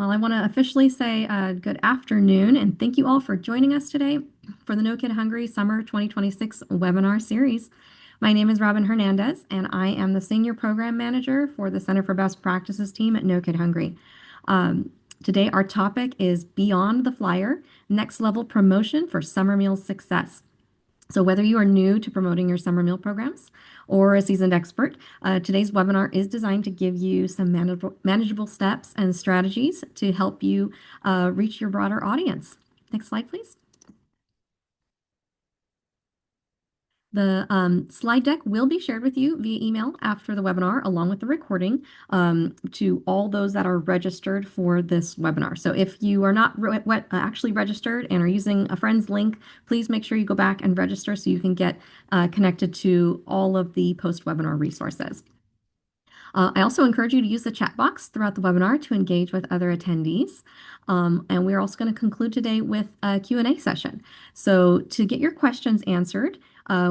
Well, I want to officially say good afternoon and thank you all for joining us today for the No Kid Hungry Summer 2026 webinar series. My name is Robin Hernandez, and I am the Senior Program Manager for the Center for Best Practices team at No Kid Hungry. Um, Today, our topic is Beyond the Flyer, Next Level Promotion for Summer Meals Success. So whether you are new to promoting your summer meal programs or a seasoned expert, today's webinar is designed to give you some manageable steps and strategies to help you reach your broader audience. Next slide, please. The slide deck will be shared with you via email after the webinar, along with the recording, to all those that are registered for this webinar. So if you are not actually registered and are using a friend's link, please make sure you go back and register so you can get connected to all of the post-webinar resources. I also encourage you to use the chat box throughout the webinar to engage with other attendees. And we're also going to conclude today with a Q&A session. So to get your questions answered,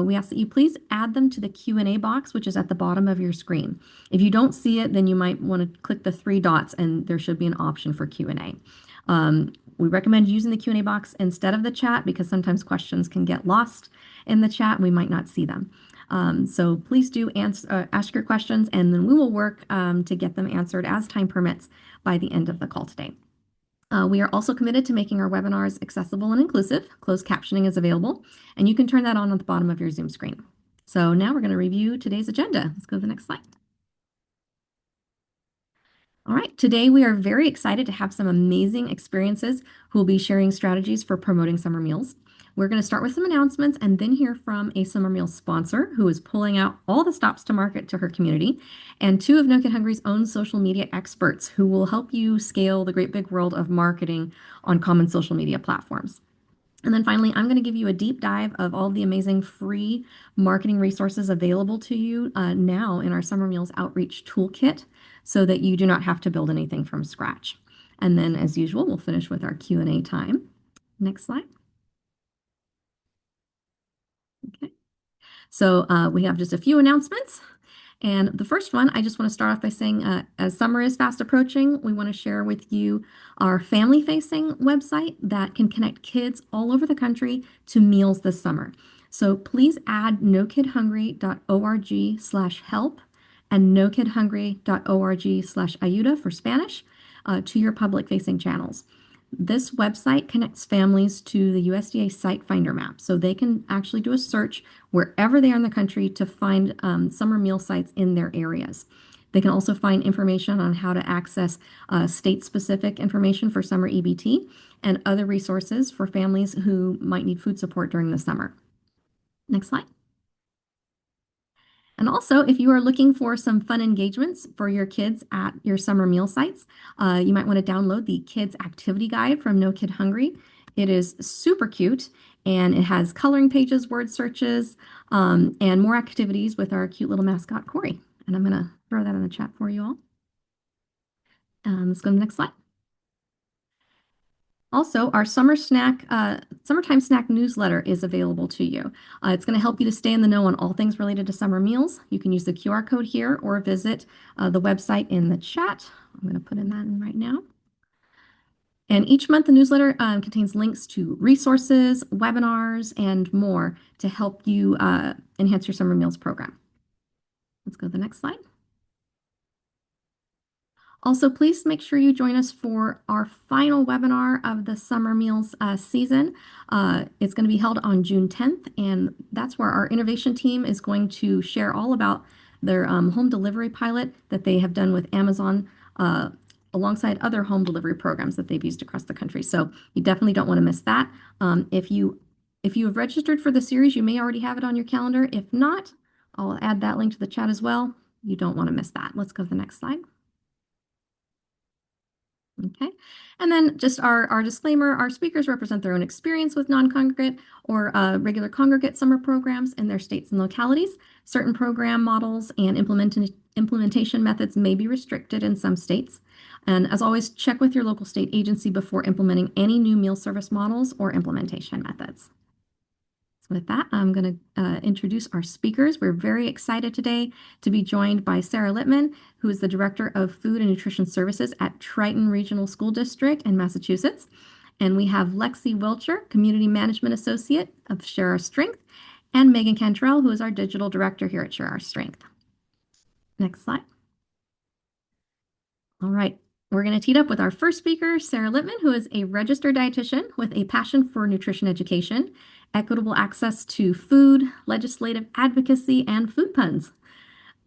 we ask that you please add them to the Q&A box, which is at the bottom of your screen. If you don't see it, then you might want to click the three dots and there should be an option for Q&A. We recommend using the Q&A box instead of the chat because sometimes questions can get lost in the chat and we might not see them. So please do ask your questions, and then we will work to get them answered as time permits by the end of the call today. We are also committed to making our webinars accessible and inclusive. Closed captioning is available, and you can turn that on at the bottom of your Zoom screen. So now we're going to review today's agenda. Let's go to the next slide. All right, today we are very excited to have some amazing experiences who will be sharing strategies for promoting summer meals. We're going to start with some announcements and then hear from a summer meal sponsor who is pulling out all the stops to market to her community, and two of No Kid Hungry's own social media experts who will help you scale the great big world of marketing on common social media platforms. And then finally, I'm going to give you a deep dive of all the amazing free marketing resources available to you now in our Summer Meals Outreach Toolkit so that you do not have to build anything from scratch. And then, as usual, we'll finish with our Q&A time. Next slide. Okay. So we have just a few announcements. And the first one, I just want to start off by saying, as summer is fast approaching, we want to share with you our family-facing website that can connect kids all over the country to meals this summer. So please add nokidhungry.org/help and nokidhungry.org/ayuda for Spanish to your public-facing channels. This website connects families to the USDA Site Finder map, so they can actually do a search wherever they are in the country to find summer meal sites in their areas. They can also find information on how to access state-specific information for summer EBT and other resources for families who might need food support during the summer. Next slide. And also, if you are looking for some fun engagements for your kids at your summer meal sites, you might want to download the Kids Activity Guide from No Kid Hungry. It is super cute, and it has coloring pages, word searches, and more activities with our cute little mascot, Corey. And I'm going to throw that in the chat for you all. Let's go to the next slide. Also, our summertime snack newsletter is available to you. It's going to help you to stay in the know on all things related to summer meals. You can use the QR code here or visit the website in the chat. I'm going to put in that in right now. And each month, the newsletter contains links to resources, webinars, and more to help you enhance your summer meals program. Let's go to the next slide. Also, please make sure you join us for our final webinar of the summer meals season. It's going to be held on June 10th, and that's where our innovation team is going to share all about their home delivery pilot that they have done with Amazon alongside other home delivery programs that they've used across the country. So you definitely don't want to miss that. If you have registered for the series, you may already have it on your calendar. If not, I'll add that link to the chat as well. You don't want to miss that. Let's go to the next slide. Okay, and then just our disclaimer, our speakers represent their own experience with non-congregate or regular congregate summer programs in their states and localities. Certain program models and implementation methods may be restricted in some states. And as always, check with your local state agency before implementing any new meal service models or implementation methods. Let's With that, I'm going to introduce our speakers. We're very excited today to be joined by Sarah Littman, who is the Director of Food and Nutrition Services at Triton Regional School District in Massachusetts. And we have Lexi Wilcher, Community Management Associate of Share Our Strength, and Megan Cantrell, who is our Digital Director here at Share Our Strength. Next slide. All right. We're going to tee up with our first speaker, Sarah Littman, who is a registered dietitian with a passion for nutrition education, equitable access to food, legislative advocacy, and food puns.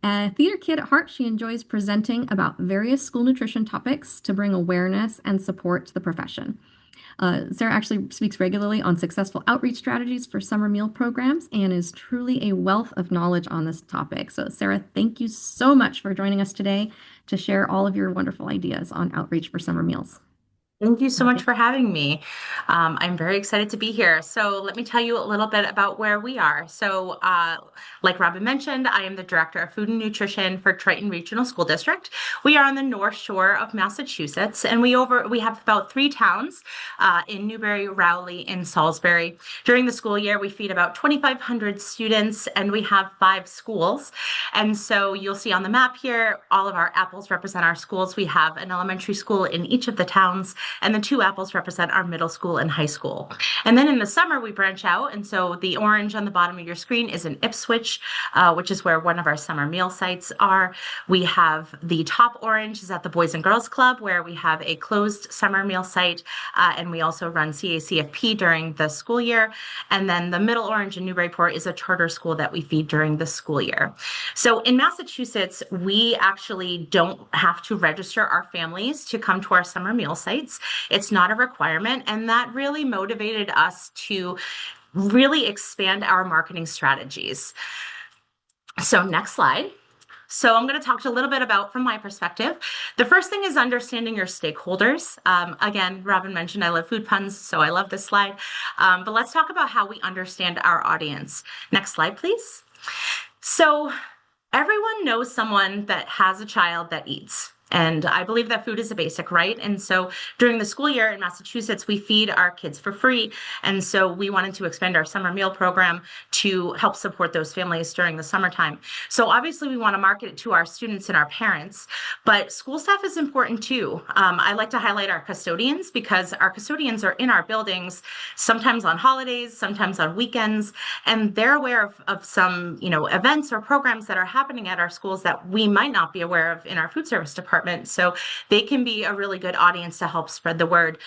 A theater kid at heart, she enjoys presenting about various school nutrition topics to bring awareness and support to the profession. Sarah actually speaks regularly on successful outreach strategies for summer meal programs and is truly a wealth of knowledge on this topic. So, Sarah, thank you so much for joining us today to share all of your wonderful ideas on outreach for summer meals. Thank you so much for having me. I'm very excited to be here. So let me tell you a little bit about where we are. So like Robin mentioned, I am the Director of Food and Nutrition for Triton Regional School District. We are on the North Shore of Massachusetts, and we have about 3 towns in Newbury, Rowley, and Salisbury. During the school year, we feed about 2,500 students, and we have 5 schools. And so you'll see on the map here, all of our apples represent our schools. We have an elementary school in each of the towns, and the 2 apples represent our middle school and high school. And then in the summer, we branch out. And so the orange on the bottom of your screen is in Ipswich, which is where one of our summer meal sites are. We have the top orange is at the Boys and Girls Club, where we have a closed summer meal site. And we also run CACFP during the school year. And then the middle orange in Newburyport is a charter school that we feed during the school year. So in Massachusetts, we actually don't have to register our families to come to our summer meal sites. It's not a requirement, and that really motivated us to really expand our marketing strategies. So next slide. So I'm going to talk a little bit about from my perspective. The first thing is understanding your stakeholders. Again, Robin mentioned I love food puns, so I love this slide. But let's talk about how we understand our audience. Next slide, please. So everyone knows someone that has a child that eats. And I believe that food is a basic right. And so during the school year in Massachusetts, we feed our kids for free. And so we wanted to expand our summer meal program to help support those families during the summertime. So obviously we want to market it to our students and our parents, but school staff is important too. I like to highlight our custodians because our custodians are in our buildings, sometimes on holidays, sometimes on weekends, and they're aware of some, events or programs that are happening at our schools that we might not be aware of in our food service department. So they can be a really good audience to help spread the word.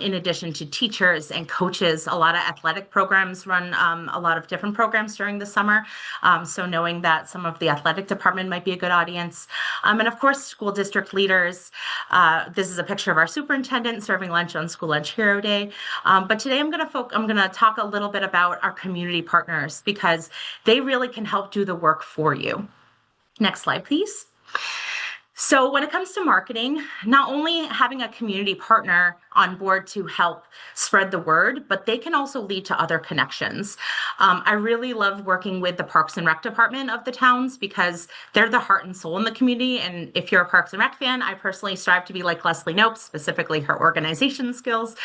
In addition to teachers and coaches, a lot of athletic programs run a lot of different programs during the summer. So knowing that some of the athletic department might be a good audience. And of course, school district leaders. This is a picture of our superintendent serving lunch on School Lunch Hero Day. But today I'm going to talk a little bit about our community partners because they really can help do the work for you. Next slide, please. So when it comes to marketing, not only having a community partner on board to help spread the word, but they can also lead to other connections. I really love working with the Parks and Rec department of the towns because they're the heart and soul in the community. And if you're a Parks and Rec fan, I personally strive to be like Leslie Knope, specifically her organization skills.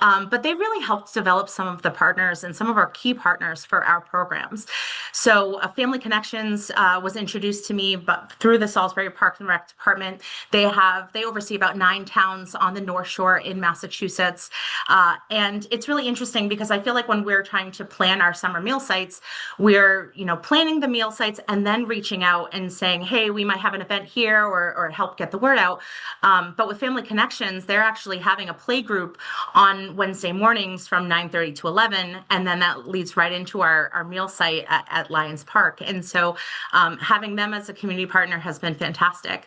But they really helped develop some of the partners and some of our key partners for our programs. So Family Connections was introduced to me through the Salisbury Parks and Rec department. They oversee about 9 towns on the North Shore in Massachusetts. And it's really interesting because I feel like when we're trying to plan our summer meal sites, we're, planning the meal sites and then reaching out and saying, hey, we might have an event here or help get the word out. But with Family Connections, they're actually having a play group on Wednesday mornings from 9:30 to 11. And then that leads right into our meal site at Lions Park. And so having them as a community partner has been fantastic.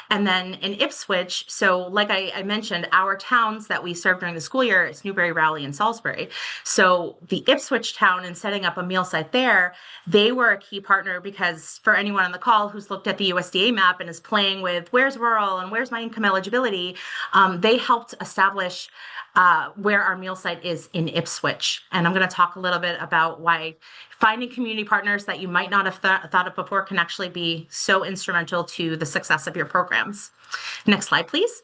And then in Ipswich, so like I mentioned, our towns that we serve during the school year is Newbury, Rowley, and Salisbury. So the Ipswich town, in setting up a meal site there, they were a key partner because for anyone on the call who's looked at the USDA map and is playing with where's rural and where's my income eligibility, they helped establish where our meal site is in Ipswich. And I'm going to talk a little bit about why finding community partners that you might not have thought of before can actually be so instrumental to the success of your programs. Next slide, please.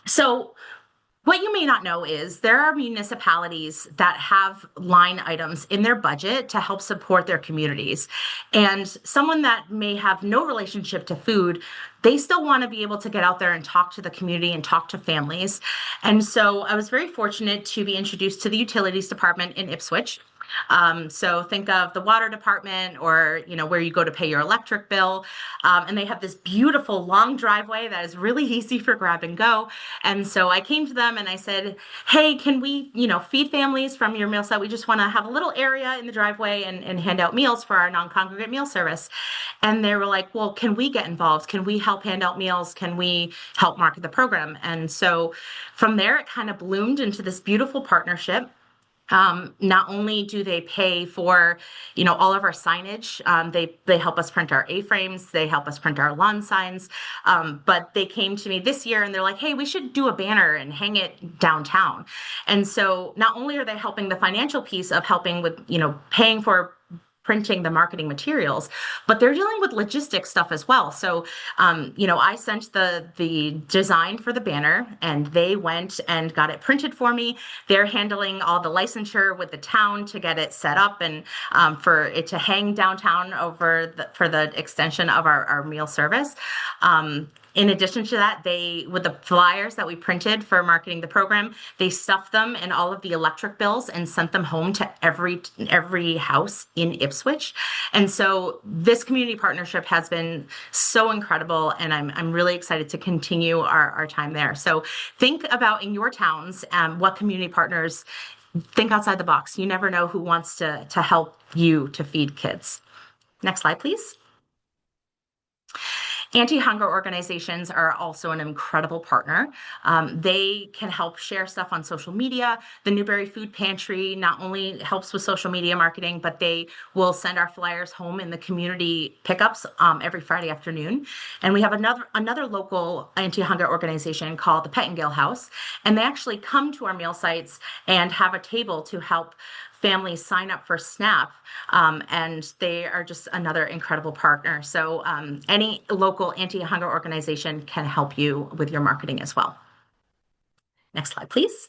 So What you may not know is there are municipalities that have line items in their budget to help support their communities. And someone that may have no relationship to food, they still want to be able to get out there and talk to the community and talk to families. And so I was very fortunate to be introduced to the utilities department in Ipswich. So think of the water department or, where you go to pay your electric bill. And they have this beautiful long driveway that is really easy for grab and go. And so I came to them and I said, hey, can we, feed families from your meal set? We just want to have a little area in the driveway and hand out meals for our non-congregate meal service. And they were like, well, can we get involved? Can we help hand out meals? Can we help market the program? And so from there, it kind of bloomed into this beautiful partnership. Not only do they pay for, all of our signage, they help us print our A-frames, they help us print our lawn signs, but they came to me this year and they're like, hey, we should do a banner and hang it downtown. And so not only are they helping the financial piece of helping with, paying for printing the marketing materials, but they're dealing with logistics stuff as well. So, I sent the design for the banner, and they went and got it printed for me. They're handling all the licensure with the town to get it set up and for it to hang downtown for the extension of our meal service. In addition to that, with the flyers that we printed for marketing the program, they stuffed them in all of the electric bills and sent them home to every house in Ipswich. And so this community partnership has been so incredible, and I'm really excited to continue our time there. So think about in your towns, what community partners, think outside the box. You never know who wants to help you to feed kids. Next slide, please. Anti-hunger organizations are also an incredible partner. They can help share stuff on social media. The Newberry Food Pantry not only helps with social media marketing, but they will send our flyers home in the community pickups every Friday afternoon. And we have another local anti-hunger organization called the Pettingill House, and they actually come to our meal sites and have a table to help families sign up for SNAP, and they are just another incredible partner. So any local anti-hunger organization can help you with your marketing as well. Next slide, please.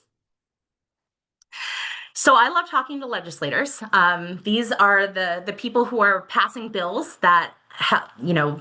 So I love talking to legislators. These are the people who are passing bills that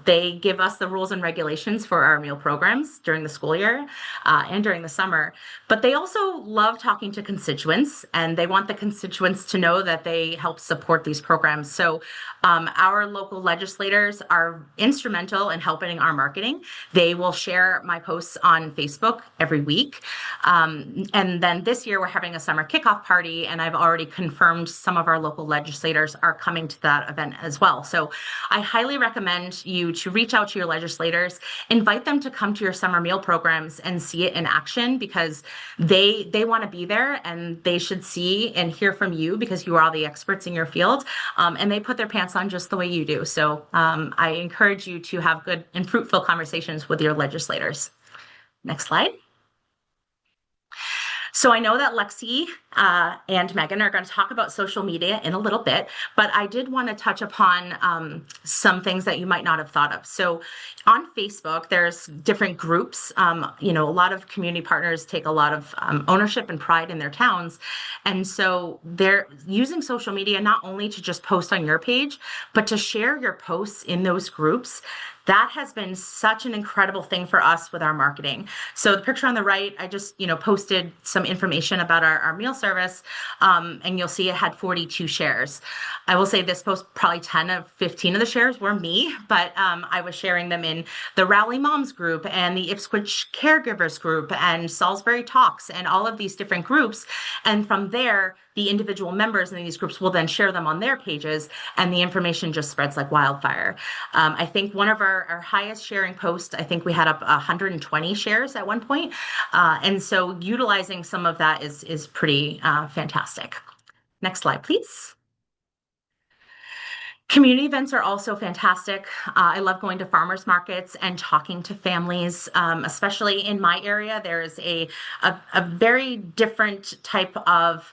they give us the rules and regulations for our meal programs during the school year and during the summer. But they also love talking to constituents, and they want the constituents to know that they help support these programs. So our local legislators are instrumental in helping our marketing. They will share my posts on Facebook every week. And then this year we're having a summer kickoff party, and I've already confirmed some of our local legislators are coming to that event as well. So I highly recommend you to reach out to your legislators, invite them to come to your summer meal programs and see it in action, because they want to be there, and they should see and hear from you because you are all the experts in your field, and they put their pants on just the way you do. So I encourage you to have good and fruitful conversations with your legislators. Next slide. So I know that Lexi and Megan are going to talk about social media in a little bit, but I did want to touch upon some things that you might not have thought of. So on Facebook, there's different groups. A lot of community partners take a lot of ownership and pride in their towns. And so they're using social media not only to just post on your page, but to share your posts in those groups. That has been such an incredible thing for us with our marketing. So the picture on the right, I just, posted some information about our meal service, and you'll see it had 42 shares. I will say this post, probably 10 of 15 of the shares were me, but I was sharing them in the Rowley Moms group and the Ipswich Caregivers group and Salisbury Talks and all of these different groups. And from there, the individual members in these groups will then share them on their pages, and the information just spreads like wildfire. I think one of our highest sharing posts, I think we had up 120 shares at one point. And so utilizing some of that is pretty fantastic. Next slide, please. Community events are also fantastic. I love going to farmers markets and talking to families, especially in my area. There's a very different type of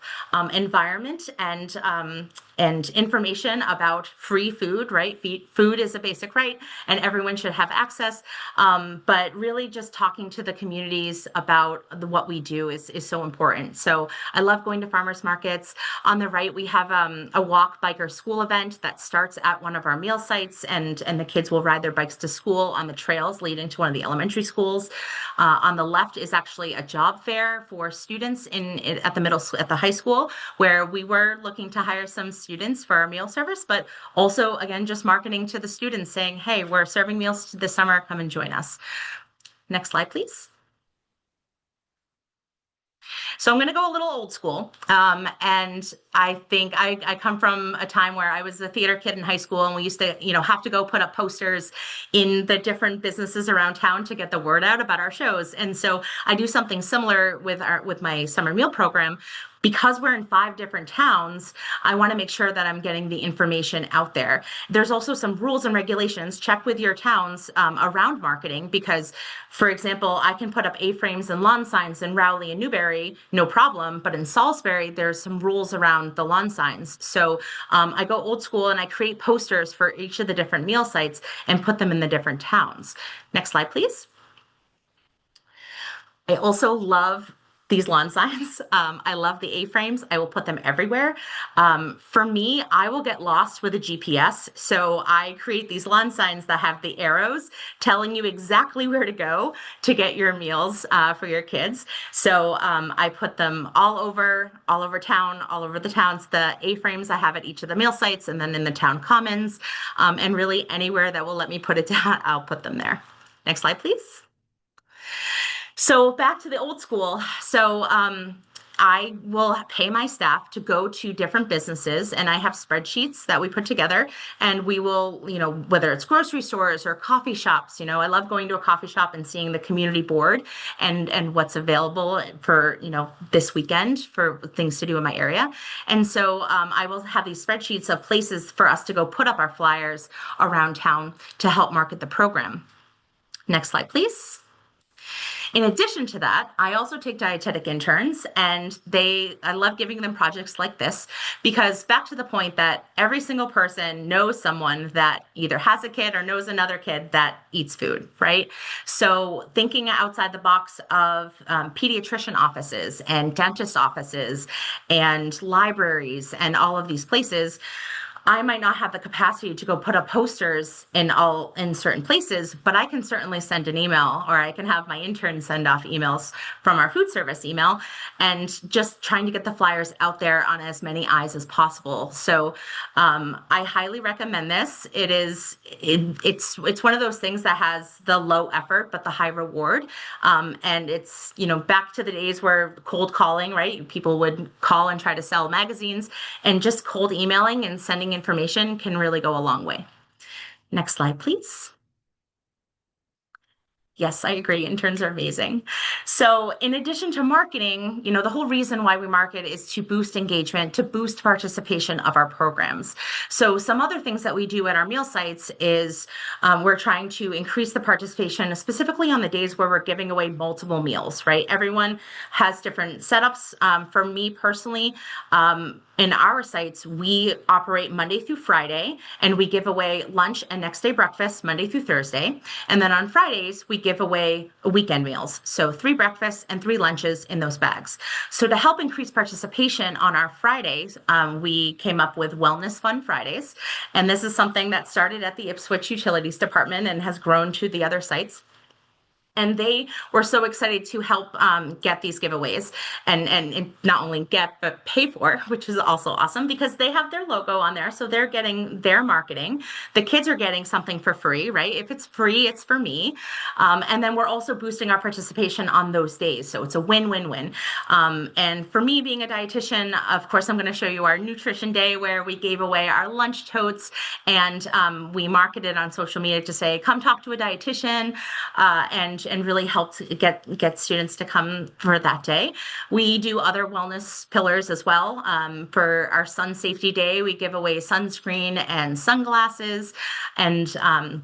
environment and information about free food, right? Food is a basic right, and everyone should have access. But really, just talking to the communities about what we do is so important. So I love going to farmers markets. On the right, we have a walk, bike, or school event that starts at one of our meal sites, and the kids will ride their bikes to school on the trails leading to one of the elementary schools. On the left is actually a job fair for students at the at the high school, where we were looking to hire some students for our meal service, but also again just marketing to the students, saying, "Hey, we're serving meals this summer. Come and join us." Next slide, please. So I'm going to go a little old school. And I think I come from a time where I was a theater kid in high school, and we used to, have to go put up posters in the different businesses around town to get the word out about our shows. And so I do something similar with my summer meal program. Because we're in 5 different towns, I want to make sure that I'm getting the information out there. There's also some rules and regulations. Check with your towns around marketing, because, for example, I can put up A-frames and lawn signs in Rowley and Newbury, no problem. But in Salisbury, there's some rules around the lawn signs. So I go old school and I create posters for each of the different meal sites and put them in the different towns. Next slide, please. I also love these lawn signs. I love the A-frames. I will put them everywhere. For me, I will get lost with a GPS. So I create these lawn signs that have the arrows telling you exactly where to go to get your meals for your kids. So I put them all over town, all over the towns. The A-frames I have at each of the meal sites, and then in the town commons, and really anywhere that will let me put it down, I'll put them there. Next slide, please. So back to the old school. So I will pay my staff to go to different businesses, and I have spreadsheets that we put together, and we will, whether it's grocery stores or coffee shops, I love going to a coffee shop and seeing the community board and what's available for, this weekend for things to do in my area. And so I will have these spreadsheets of places for us to go put up our flyers around town to help market the program. Next slide, please. In addition to that, I also take dietetic interns, and I love giving them projects like this, because back to the point that every single person knows someone that either has a kid or knows another kid that eats food, right? So thinking outside the box of pediatrician offices and dentist offices and libraries and all of these places, I might not have the capacity to go put up posters in certain places, but I can certainly send an email, or I can have my intern send off emails from our food service email, and just trying to get the flyers out there on as many eyes as possible. So I highly recommend this. It's one of those things that has the low effort but the high reward. And it's back to the days where cold calling, right? People would call and try to sell magazines, and just cold emailing and sending information can really go a long way. Next slide, please. Yes, I agree. Interns are amazing. So in addition to marketing, the whole reason why we market is to boost engagement, to boost participation of our programs. So some other things that we do at our meal sites is we're trying to increase the participation, specifically on the days where we're giving away multiple meals, right? Everyone has different setups. For me personally, in our sites, we operate Monday through Friday, and we give away lunch and next day breakfast Monday through Thursday. And then on Fridays, we give away weekend meals. So 3 breakfasts and 3 lunches in those bags. So to help increase participation on our Fridays, we came up with Wellness Fun Fridays. And this is something that started at the Ipswich Utilities Department and has grown to the other sites. And they were so excited to help get these giveaways and not only get, but pay for, which is also awesome, because they have their logo on there. So they're getting their marketing. The kids are getting something for free, right? If it's free, it's for me. And then we're also boosting our participation on those days. So it's a win-win-win. And for me, being a dietitian, of course, I'm going to show you our nutrition day, where we gave away our lunch totes, and we marketed on social media to say, come talk to a dietitian. And and really helped get students to come for that day. We do other wellness pillars as well. For our Sun Safety Day, we give away sunscreen and sunglasses, and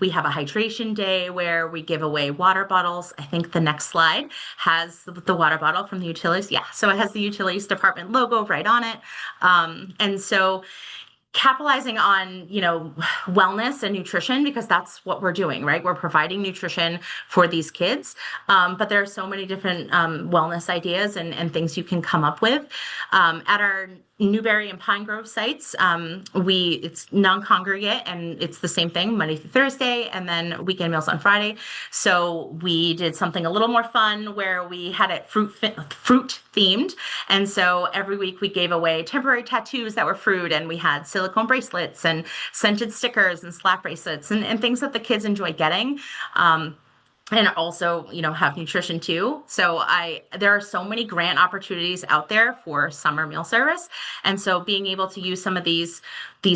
we have a hydration day where we give away water bottles. I think the next slide has the water bottle from the utilities. Yeah, so it has the utilities department logo right on it. And so capitalizing on, wellness and nutrition, because that's what we're doing, right? We're providing nutrition for these kids. But there are so many different wellness ideas and things you can come up with. At our Newberry and Pine Grove sites, it's non-congregate, and it's the same thing Monday through Thursday, and then weekend meals on Friday. So we did something a little more fun where we had it fruit themed, and so every week we gave away temporary tattoos that were fruit, and we had silicone bracelets and scented stickers and slap bracelets and things that the kids enjoy getting. And also, have nutrition too. So there are so many grant opportunities out there for summer meal service. And so being able to use some of these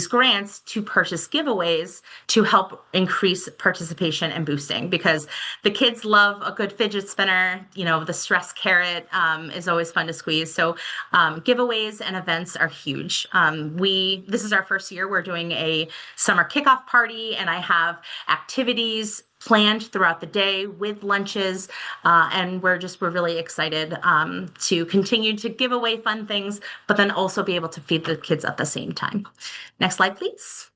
grants to purchase giveaways to help increase participation and boosting, because the kids love a good fidget spinner. The stress carrot is always fun to squeeze. So giveaways and events are huge. This is our first year. We're doing a summer kickoff party, and I have activities planned throughout the day with lunches, and we're really excited to continue to give away fun things, but then also be able to feed the kids at the same time. Next slide, please.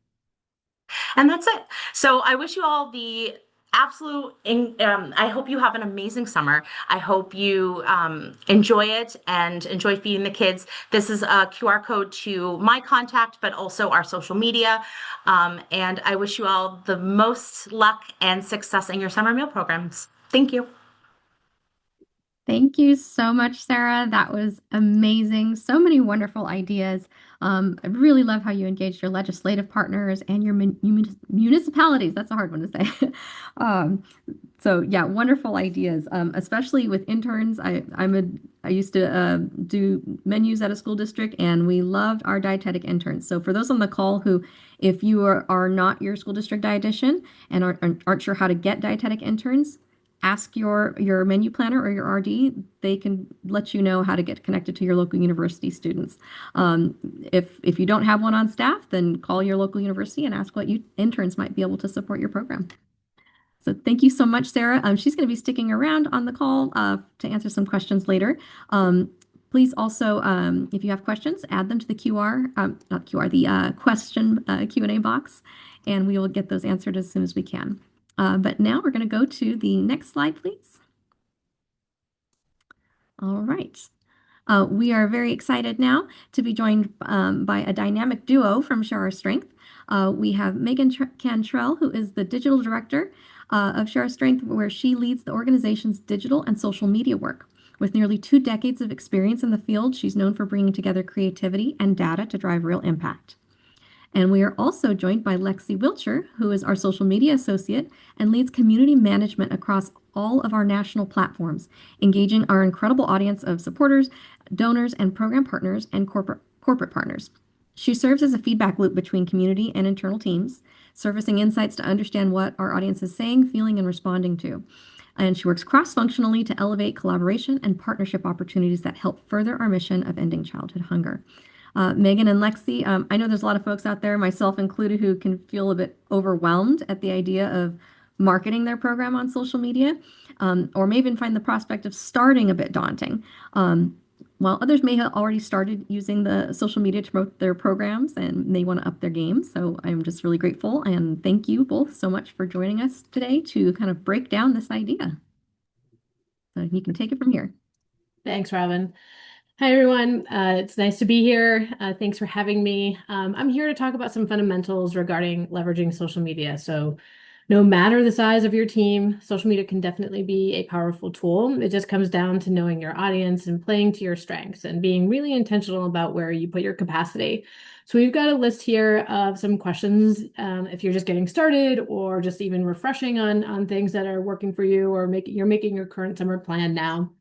And that's it. So I wish you all the I hope you have an amazing summer. I hope you enjoy it and enjoy feeding the kids. This is a QR code to my contact, but also our social media. And I wish you all the most luck and success in your summer meal programs. Thank you. Thank you so much, Sarah. That was amazing. So many wonderful ideas. I really love how you engaged your legislative partners and your municipalities. That's a hard one to say. Um, so yeah, wonderful ideas. Especially with interns. I used to do menus at a school district, and we loved our dietetic interns. So for those on the call who, if you are not your school district dietitian and aren't sure how to get dietetic interns, ask your menu planner or your RD. They can let you know how to get connected to your local university students. If you don't have one on staff, then call your local university and ask what interns might be able to support your program. So thank you so much, Sarah. She's going to be sticking around on the call to answer some questions later. Please also, if you have questions, add them to the not QR, the question Q&A box, and we will get those answered as soon as we can. But now we're going to go to the next slide, please. All right. We are very excited now to be joined by a dynamic duo from Share Our Strength. We have Megan Cantrell, who is the digital director of Share Our Strength, where she leads the organization's digital and social media work. With nearly 2 decades of experience in the field, she's known for bringing together creativity and data to drive real impact. And we are also joined by Lexi Wiltshire, who is our social media associate and leads community management across all of our national platforms, engaging our incredible audience of supporters, donors, and program partners and corporate partners. She serves as a feedback loop between community and internal teams, surfacing insights to understand what our audience is saying, feeling, and responding to. And she works cross-functionally to elevate collaboration and partnership opportunities that help further our mission of ending childhood hunger. Megan and Lexi, I know there's a lot of folks out there, myself included, who can feel a bit overwhelmed at the idea of marketing their program on social media, or may even find the prospect of starting a bit daunting. While others may have already started using the social media to promote their programs and may want to up their game. So I'm just really grateful, and thank you both so much for joining us today to kind of break down this idea. So you can take it from here. Thanks, Robin. Hi, everyone. It's nice to be here. Thanks for having me. I'm here to talk about some fundamentals regarding leveraging social media. So no matter the size of your team, social media can definitely be a powerful tool. It just comes down to knowing your audience and playing to your strengths and being really intentional about where you put your capacity. So we've got a list here of some questions if you're just getting started or just even refreshing on things that are working for you, or you're making your current summer plan now.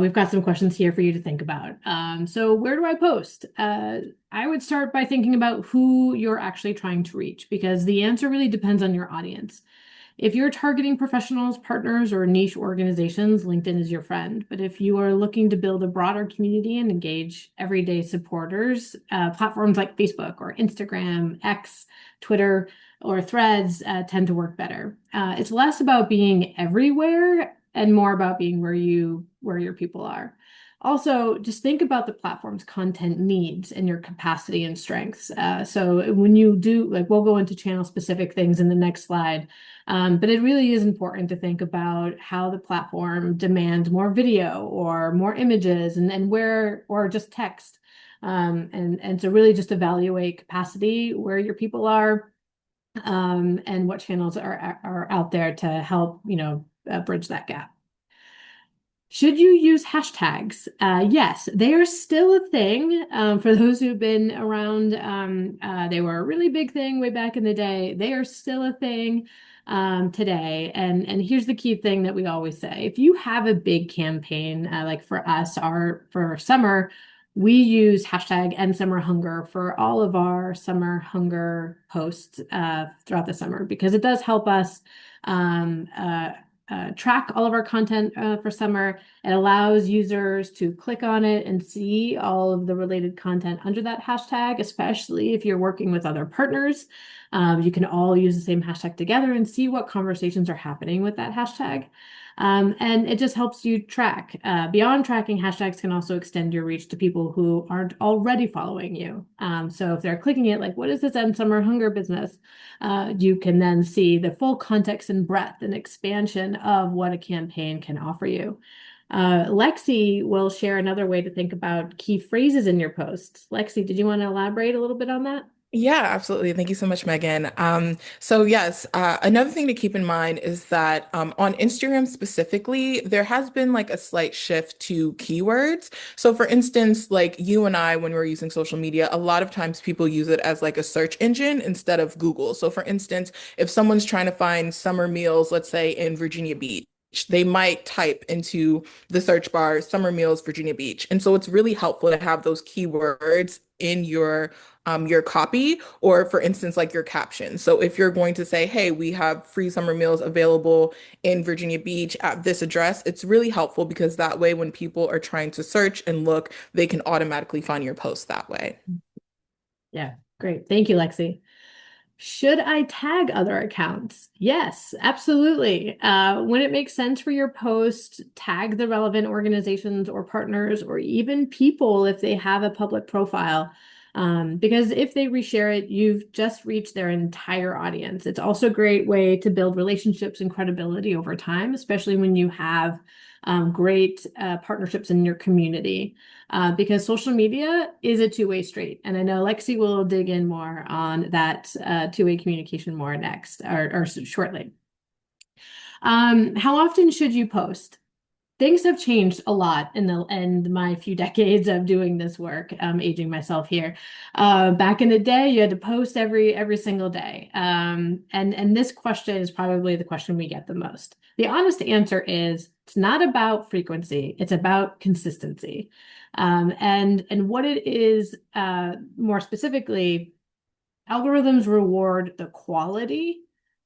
We've got some questions here for you to think about. So where do I post? I would start by thinking about who you're actually trying to reach, because the answer really depends on your audience. If you're targeting professionals, partners, or niche organizations, LinkedIn is your friend. But if you are looking to build a broader community and engage everyday supporters, platforms like Facebook or Instagram, X, Twitter, or Threads tend to work better. It's less about being everywhere and more about being where your people are. Also, just think about the platform's content needs and your capacity and strengths. So when you do, like, we'll go into channel specific things in the next slide. But it really is important to think about how the platform demands more video or more images and where, or just text. And to really just evaluate capacity, where your people are, and what channels are out there to help, bridge that gap. Should you use hashtags? Yes, they are still a thing. For those who've been around, they were a really big thing way back in the day. They are still a thing today. And here's the key thing that we always say. If you have a big campaign, like for us, for summer, we use hashtag #EndSummerHunger for all of our summer hunger posts throughout the summer, because it does help us track all of our content for summer. It allows users to click on it and see all of the related content under that hashtag, especially if you're working with other partners. You can all use the same hashtag together and see what conversations are happening with that hashtag. And it just helps you track. Beyond tracking, hashtags can also extend your reach to people who aren't already following you. So if they're clicking it, like, what is this End Summer Hunger business? You can then see the full context and breadth and expansion of what a campaign can offer you. Lexi will share another way to think about key phrases in your posts. Lexi, did you want to elaborate a little bit on that? Yeah, absolutely. Thank you so much, Megan. So yes, another thing to keep in mind is that on Instagram specifically, there has been like a slight shift to keywords. So for instance, like you and I, when we're using social media, a lot of times people use it as like a search engine instead of Google. So for instance, if someone's trying to find summer meals, let's say in Virginia Beach, they might type into the search bar summer meals Virginia Beach. And so it's really helpful to have those keywords in your copy, or for instance like your caption. So if you're going to say, hey, we have free summer meals available in Virginia Beach at this address, it's really helpful because that way when people are trying to search and look, they can automatically find your post that way. Yeah, great. Thank you, Lexi. Should I tag other accounts? Yes, absolutely. When it makes sense for your post, tag the relevant organizations or partners or even people if they have a public profile. Because if they reshare it, you've just reached their entire audience. It's also a great way to build relationships and credibility over time, especially when you have great partnerships in your community. Because social media is a two-way street. And I know Lexi will dig in more on that two-way communication more next or shortly. How often should you post? Things have changed a lot in my few decades of doing this work, aging myself here. Back in the day, you had to post every single day. And this question is probably the question we get the most. The honest answer is it's not about frequency, it's about consistency. And what it is, more specifically, algorithms reward the quality,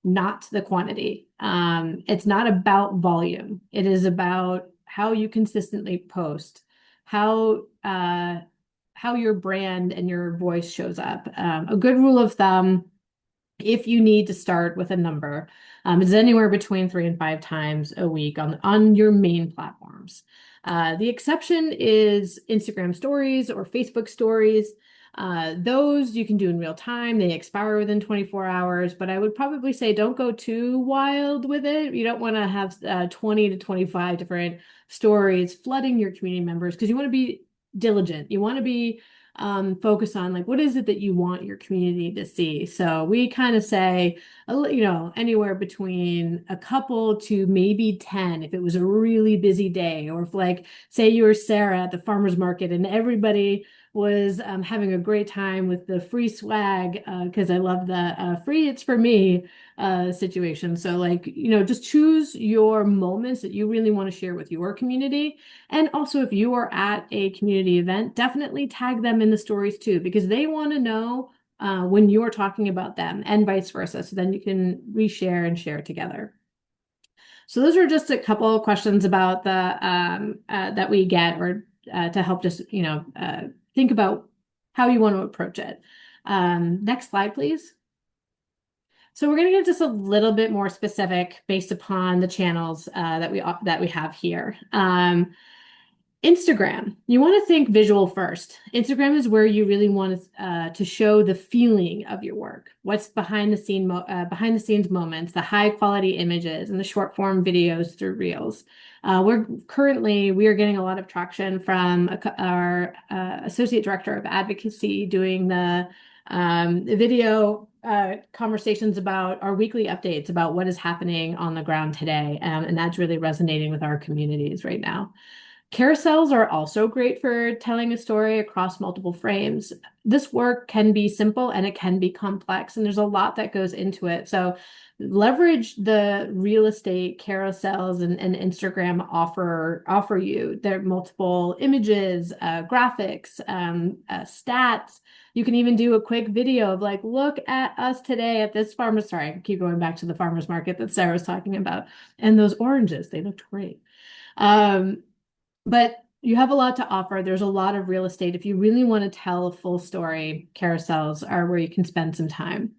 not the quantity. It's not about volume. It is about how you consistently post, how your brand and your voice shows up. A good rule of thumb, if you need to start with a number, is anywhere between 3 and 5 times a week on your main platforms. The exception is Instagram stories or Facebook stories. Those you can do in real time. They expire within 24 hours, but I would probably say don't go too wild with it. You don't want to have 20 to 25 different stories flooding your community members, because you want to be diligent. You want to be focused on, like, what is it that you want your community to see? So we kind of say, anywhere between a couple to maybe 10 if it was a really busy day, or if, like, say you were Sarah at the farmer's market and everybody was having a great time with the free swag, because I love the free it's for me situation. So, like, just choose your moments that you really want to share with your community. And also, if you are at a community event, definitely tag them in the stories too, because they want to know when you're talking about them, and vice versa. So then you can reshare and share together. So those are just a couple of questions about the that we get, or to help just think about how you want to approach it. Next slide, please. So we're going to get just a little bit more specific based upon the channels that we have here. Instagram, you want to think visual first. Instagram is where you really want to show the feeling of your work. What's behind the scenes moments, the high quality images, and the short form videos through Reels. We are getting a lot of traction from our associate director of advocacy doing the video conversations about our weekly updates about what is happening on the ground today, and that's really resonating with our communities right now. Carousels are also great for telling a story across multiple frames. This work can be simple and it can be complex, and there's a lot that goes into it. So leverage the real estate carousels and Instagram offer you. There are multiple images, graphics, stats. You can even do a quick video of like, look at us today at this farmer's. Sorry, I keep going back to the farmer's market that Sarah was talking about. And those oranges, they looked great. But you have a lot to offer. There's a lot of real estate. If you really want to tell a full story, carousels are where you can spend some time.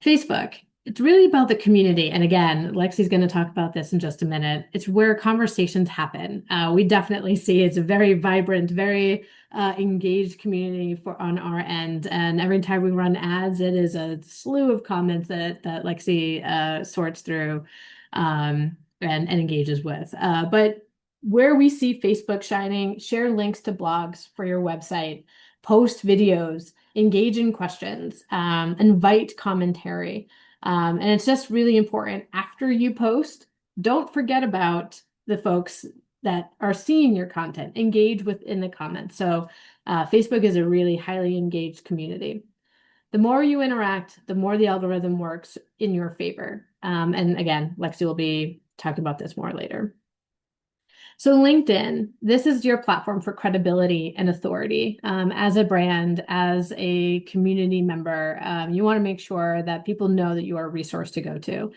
Facebook, it's really about the community. And again, Lexi's going to talk about this in just a minute. It's where conversations happen. We definitely see it's a very vibrant, very engaged community on our end. And every time we run ads, it is a slew of comments that Lexi sorts through and engages with. But where we see Facebook shining, share links to blogs for your website, post videos, engage in questions, invite commentary. And it's just really important after you post, don't forget about the folks that are seeing your content, engage within the comments. So Facebook is a really highly engaged community. The more you interact, the more the algorithm works in your favor. And again, Lexi will be talking about this more later. So LinkedIn, this is your platform for credibility and authority. As a brand, as a community member, you want to make sure that people know that you are a resource to go to.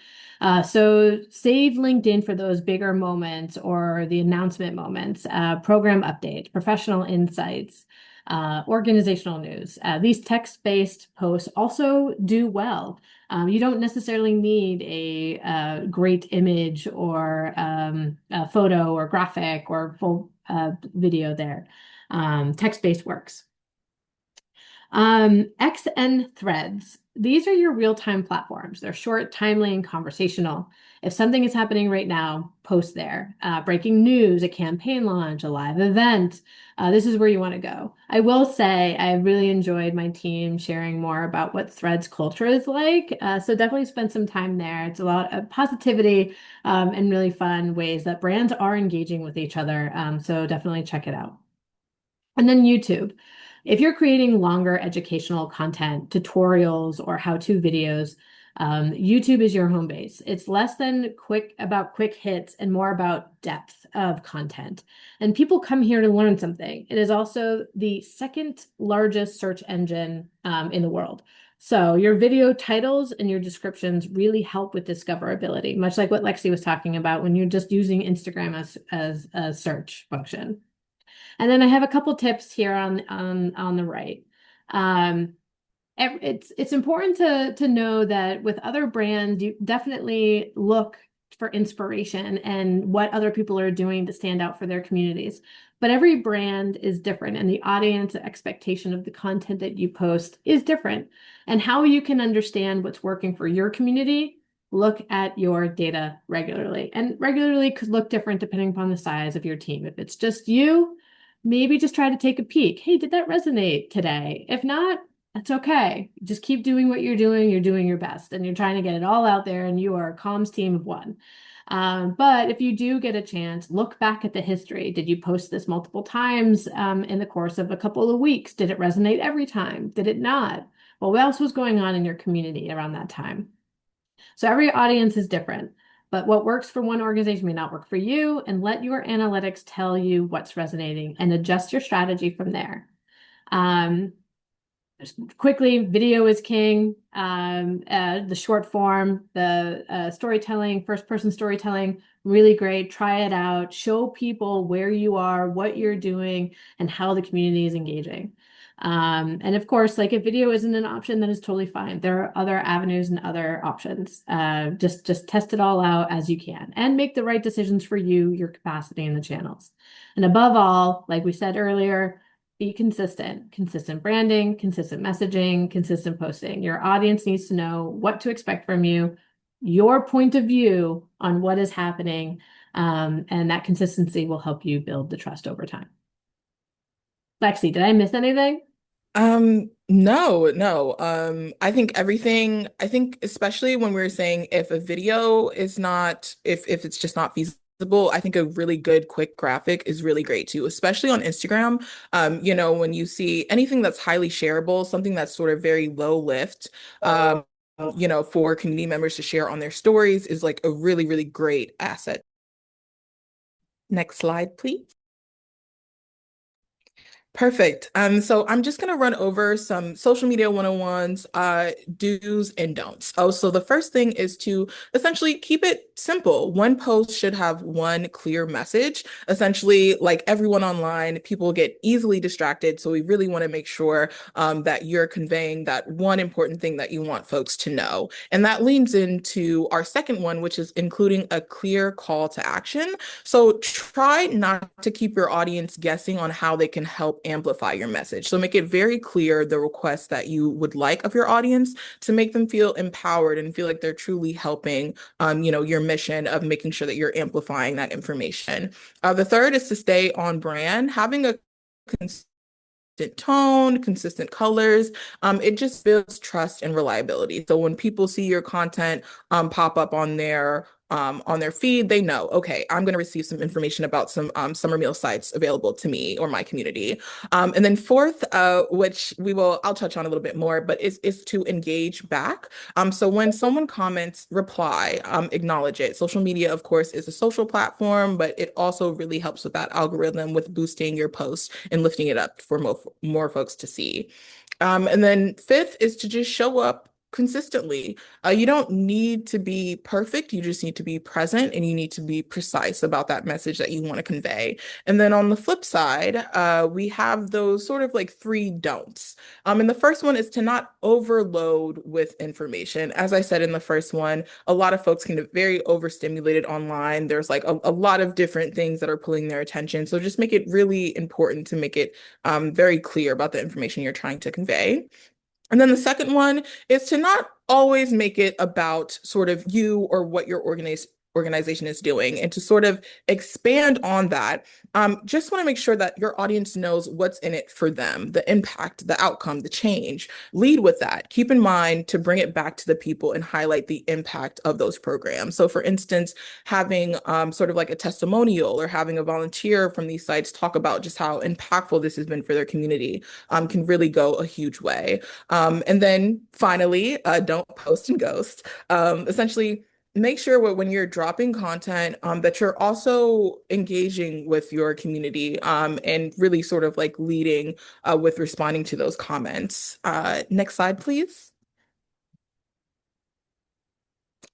So save LinkedIn for those bigger moments or the announcement moments, program updates, professional insights, organizational news. These text-based posts also do well. You don't necessarily need a great image or a photo or graphic or full video there. Text-based works. X and Threads. These are your real-time platforms. They're short, timely, and conversational. If something is happening right now, post there. Breaking news, a campaign launch, a live event. This is where you want to go. I will say I really enjoyed my team sharing more about what Threads culture is like. So definitely spend some time there. It's a lot of positivity and really fun ways that brands are engaging with each other. So definitely check it out. And then YouTube. If you're creating longer educational content, tutorials, or how-to videos, YouTube is your home base. It's less than quick hits and more about depth of content. And people come here to learn something. It is also the second largest search engine in the world. So your video titles and your descriptions really help with discoverability, much like what Lexi was talking about when you're just using Instagram as a search function. And then I have a couple tips here on the right. It's important to know that with other brands, you definitely look for inspiration and what other people are doing to stand out for their communities. But every brand is different, and the audience expectation of the content that you post is different. And how you can understand what's working for your community, look at your data regularly. And regularly could look different depending upon the size of your team. If it's just you, maybe just try to take a peek. Hey, did that resonate today? If not, that's okay. Just keep doing what you're doing. You're doing your best and you're trying to get it all out there, and you are a comms team of one. But if you do get a chance, look back at the history. Did you post this multiple times in the course of a couple of weeks? Did it resonate every time? Did it not? Well, what else was going on in your community around that time? So every audience is different. But what works for one organization may not work for you, and let your analytics tell you what's resonating and adjust your strategy from there. just quickly, video is king. The short form, the storytelling, first person storytelling, really great. Try it out. Show people where you are, what you're doing, and how the community is engaging. And of course, like if video isn't an option, that is totally fine. There are other avenues and other options. Just test it all out as you can and make the right decisions for you, your capacity, and the channels. And above all, like we said earlier, be consistent branding, consistent messaging, consistent posting. Your audience needs to know what to expect from you, your point of view on what is happening, and that consistency will help you build the trust over time. Lexi, did I miss anything? No. I think especially when we're saying if a video is not, if it's just not feasible, I think a really good quick graphic is really great too, especially on Instagram. When you see anything that's highly shareable, something that's sort of very low lift, for community members to share on their stories is like a really, really great asset. Next slide, please. Perfect. So I'm just going to run over some social media 101s, do's and don'ts. Oh, so the first thing is to essentially keep it simple. One post should have one clear message. Essentially, like everyone online, people get easily distracted. So we really want to make sure that you're conveying that one important thing that you want folks to know. And that leans into our second one, which is including a clear call to action. So try not to keep your audience guessing on how they can help amplify your message. So make it very clear the request that you would like of your audience to make them feel empowered and feel like they're truly helping, your mission of making sure that you're amplifying that information. The third is to stay on brand, having a consistent tone, consistent colors. It just builds trust and reliability. So when people see your content pop up on their feed, they know, okay, I'm going to receive some information about some summer meal sites available to me or my community. And then fourth, which I'll touch on a little bit more, but is to engage back. So when someone comments, reply, acknowledge it. Social media, of course, is a social platform, but it also really helps with that algorithm with boosting your post and lifting it up for more folks to see. And then fifth is to just show up consistently. You don't need to be perfect. You just need to be present and you need to be precise about that message that you want to convey. And then on the flip side, we have those sort of like three don'ts. And the first one is to not overload with information. As I said in the first one, a lot of folks can get very overstimulated online. There's like a lot of different things that are pulling their attention. So just make it really important to make it very clear about the information you're trying to convey. And then the second one is to not always make it about sort of you or what your organization is doing and to sort of expand on that. Just want to make sure that your audience knows what's in it for them, the impact, the outcome, the change. Lead with that. Keep in mind to bring it back to the people and highlight the impact of those programs. So for instance, having sort of like a testimonial or having a volunteer from these sites talk about just how impactful this has been for their community can really go a huge way. And then finally, don't post and ghost. Essentially, make sure when you're dropping content that you're also engaging with your community and really sort of like leading with responding to those comments. Next slide, please.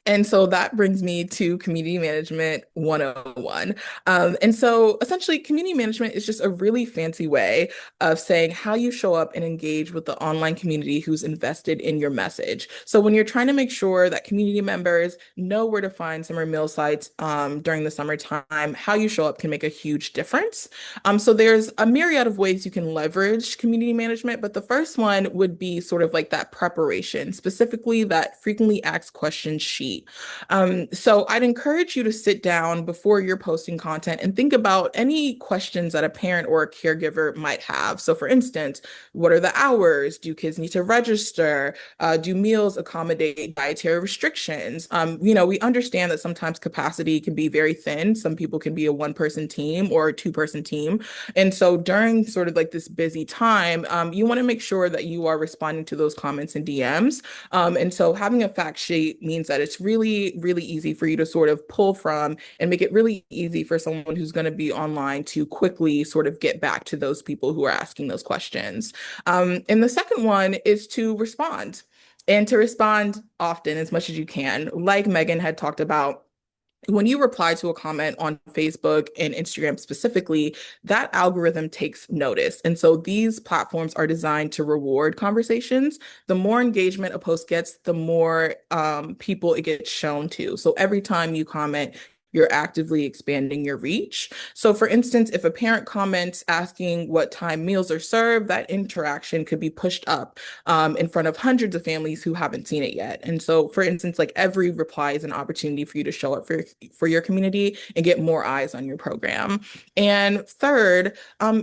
And so that brings me to Community Management 101. And so essentially, community management is just a really fancy way of saying how you show up and engage with the online community who's invested in your message. So when you're trying to make sure that community members know where to find summer meal sites during the summertime, how you show up can make a huge difference. So there's a myriad of ways you can leverage community management, but the first one would be sort of like that preparation, specifically that frequently asked questions sheet. So I'd encourage you to sit down before you're posting content and think about any questions that a parent or a caregiver might have. So for instance, what are the hours? Do kids need to register? Do meals accommodate dietary restrictions? We understand that sometimes capacity can be very thin. Some people can be a one-person team or a two-person team. And so during sort of like this busy time, you want to make sure that you are responding to those comments and DMs. And so having a fact sheet means that it's really, really easy for you to sort of pull from and make it really easy for someone who's going to be online to quickly sort of get back to those people who are asking those questions. And the second one is to respond and to respond often as much as you can. Like Megan had talked about, when you reply to a comment on Facebook and Instagram specifically, that algorithm takes notice. And so these platforms are designed to reward conversations. The more engagement a post gets, the more people it gets shown to. So every time you comment, you're actively expanding your reach. So, for instance, if a parent comments asking what time meals are served, that interaction could be pushed up in front of hundreds of families who haven't seen it yet. And so, for instance, like every reply is an opportunity for you to show up for your community and get more eyes on your program. And third,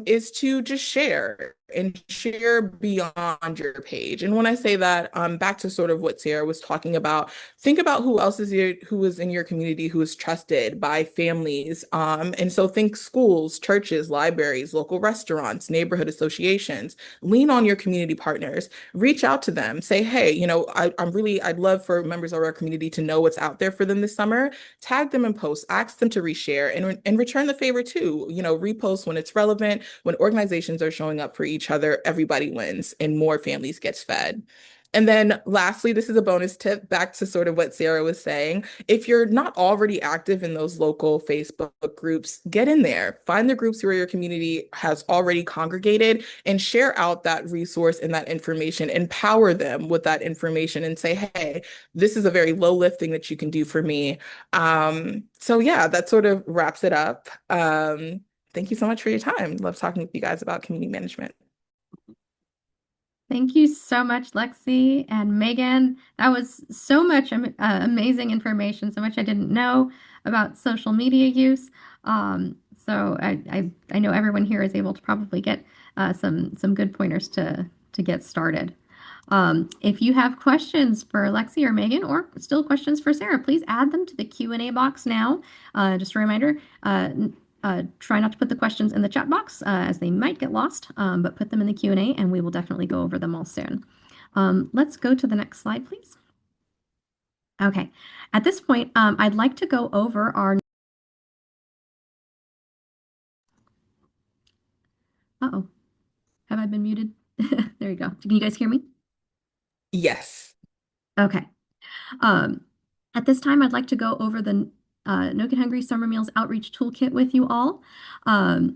is to just share and share beyond your page. And when I say that, back to sort of what Sarah was talking about, think about who is in your community who is trusted by families. And so think schools, churches, libraries, local restaurants, neighborhood associations. Lean on your community partners. Reach out to them. Say, hey, I'd love for members of our community to know what's out there for them this summer. Tag them in posts, ask them to reshare and return the favor too. Repost when it's relevant. When organizations are showing up for each other, everybody wins and more families gets fed. And then lastly, this is a bonus tip back to sort of what Sarah was saying. If you're not already active in those local Facebook groups, get in there. Find the groups where your community has already congregated and share out that resource and that information. Empower them with that information and say, hey, this is a very low lift thing that you can do for me. So yeah, that sort of wraps it up. Thank you so much for your time. Love talking with you guys about community management. Thank you so much, Lexi and Megan. That was so much amazing information, so much I didn't know about social media use. So I know everyone here is able to probably get some good pointers to get started. If you have questions for Lexi or Megan, or still questions for Sarah, please add them to the Q&A box now. Just a reminder, try not to put the questions in the chat box as they might get lost, but put them in the Q&A and we will definitely go over them all soon. Let's go to the next slide, please. Okay, at this point, I'd like to go over our... Uh-oh, have I been muted? There you go. Can you guys hear me? Yes. Okay. At this time, I'd like to go over the No Kid Hungry Summer Meals Outreach Toolkit with you all. Our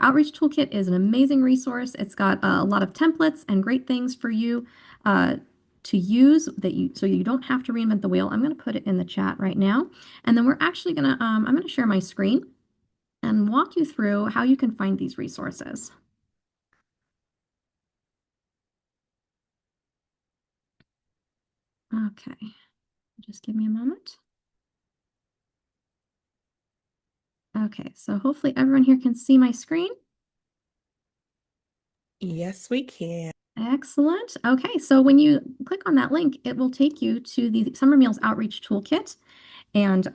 outreach toolkit is an amazing resource. It's got a lot of templates and great things for you to use so you don't have to reinvent the wheel. I'm going to put it in the chat right now, and then we're actually going to I'm going to share my screen and walk you through how you can find these resources. Okay, just give me a moment. Okay, so hopefully everyone here can see my screen. Yes, we can. Excellent. Okay, so when you click on that link, it will take you to the Summer Meals Outreach Toolkit. And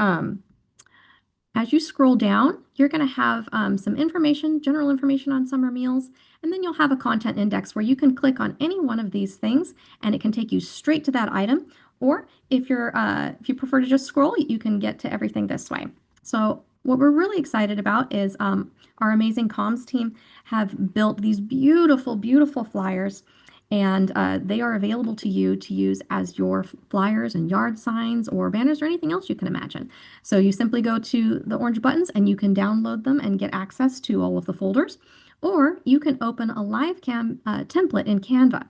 as you scroll down, you're going to have some information, general information on summer meals, and then you'll have a content index where you can click on any one of these things and it can take you straight to that item. Or if you prefer to just scroll, you can get to everything this way. So what we're really excited about is our amazing comms team have built these beautiful, beautiful flyers, and they are available to you to use as your flyers and yard signs or banners or anything else you can imagine. So you simply go to the orange buttons and you can download them and get access to all of the folders, or you can open a LiveCam template in Canva.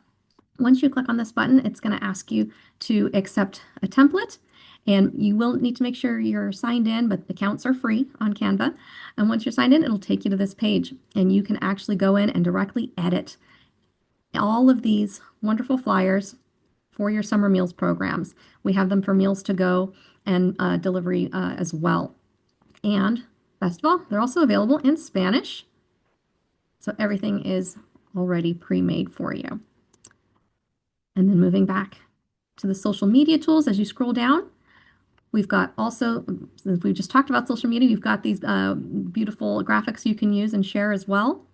Once you click on this button, it's going to ask you to accept a template. And you will need to make sure you're signed in, but accounts are free on Canva. And once you're signed in, it'll take you to this page, and you can actually go in and directly edit all of these wonderful flyers for your summer meals programs. We have them for meals to go and delivery as well. And best of all, they're also available in Spanish. So everything is already pre-made for you. And then moving back to the social media tools, as you scroll down, we've got also, since we've just talked about social media, we've got these beautiful graphics you can use and share as well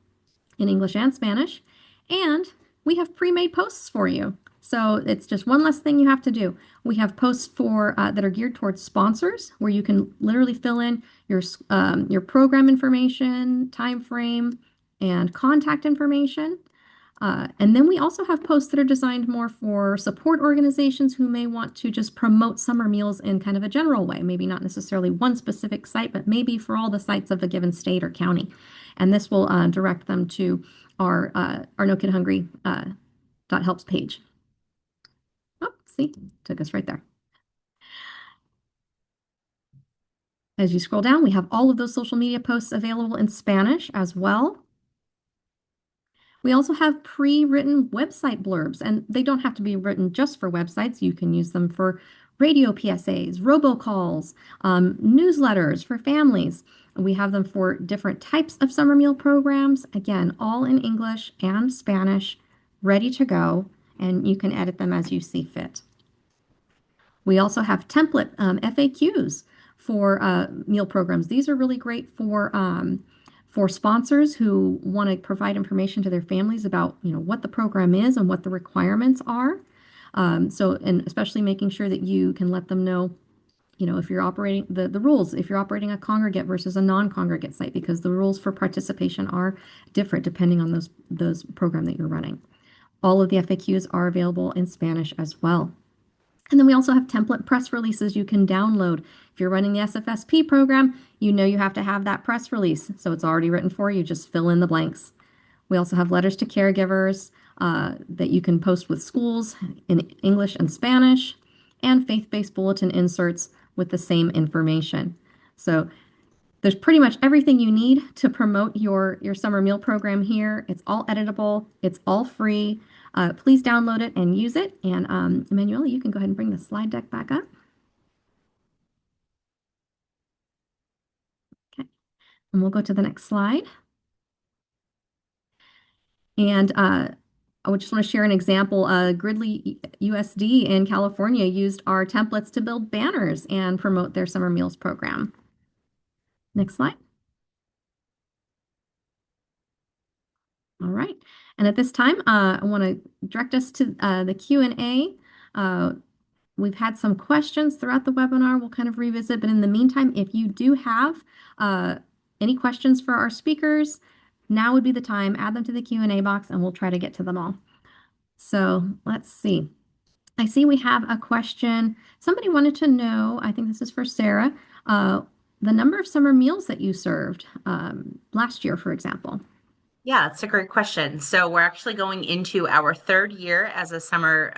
in English and Spanish. And we have pre-made posts for you. So it's just one less thing you have to do. We have posts for that are geared towards sponsors, where you can literally fill in your program information, time frame, and contact information. And then we also have posts that are designed more for support organizations who may want to just promote summer meals in kind of a general way, maybe not necessarily one specific site, but maybe for all the sites of a given state or county. And this will direct them to our No Kid Hungry .helps page. Oh, see, took us right there. As you scroll down, we have all of those social media posts available in Spanish as well. We also have pre-written website blurbs, and they don't have to be written just for websites. You can use them for radio PSAs, robocalls, newsletters for families. We have them for different types of summer meal programs. Again, all in English and Spanish, ready to go, and you can edit them as you see fit. We also have template FAQs for meal programs. These are really great for sponsors who want to provide information to their families about, what the program is and what the requirements are. And especially making sure that you can let them know, if you're operating the rules, if you're operating a congregate versus a non-congregate site, because the rules for participation are different depending on those program that you're running. All of the FAQs are available in Spanish as well. And then we also have template press releases you can download. If you're running the SFSP program, you have to have that press release. So it's already written for you. Just fill in the blanks. We also have letters to caregivers that you can post with schools in English and Spanish, and faith-based bulletin inserts with the same information. So there's pretty much everything you need to promote your summer meal program here. It's all editable. It's all free. Please download it and use it. And Emmanuel, you can go ahead and bring the slide deck back up. Okay, and we'll go to the next slide. And I would just want to share an example. Gridley USD in California used our templates to build banners and promote their summer meals program. Next slide. All right. And at this time, I want to direct us to the Q&A. We've had some questions throughout the webinar we'll kind of revisit, but in the meantime, if you do have any questions for our speakers, now would be the time. Add them to the Q&A box and we'll try to get to them all. So let's see. I see we have a question. Somebody wanted to know, I think this is for Sarah, the number of summer meals that you served last year, for example. Yeah, it's a great question. So we're actually going into our third year as a summer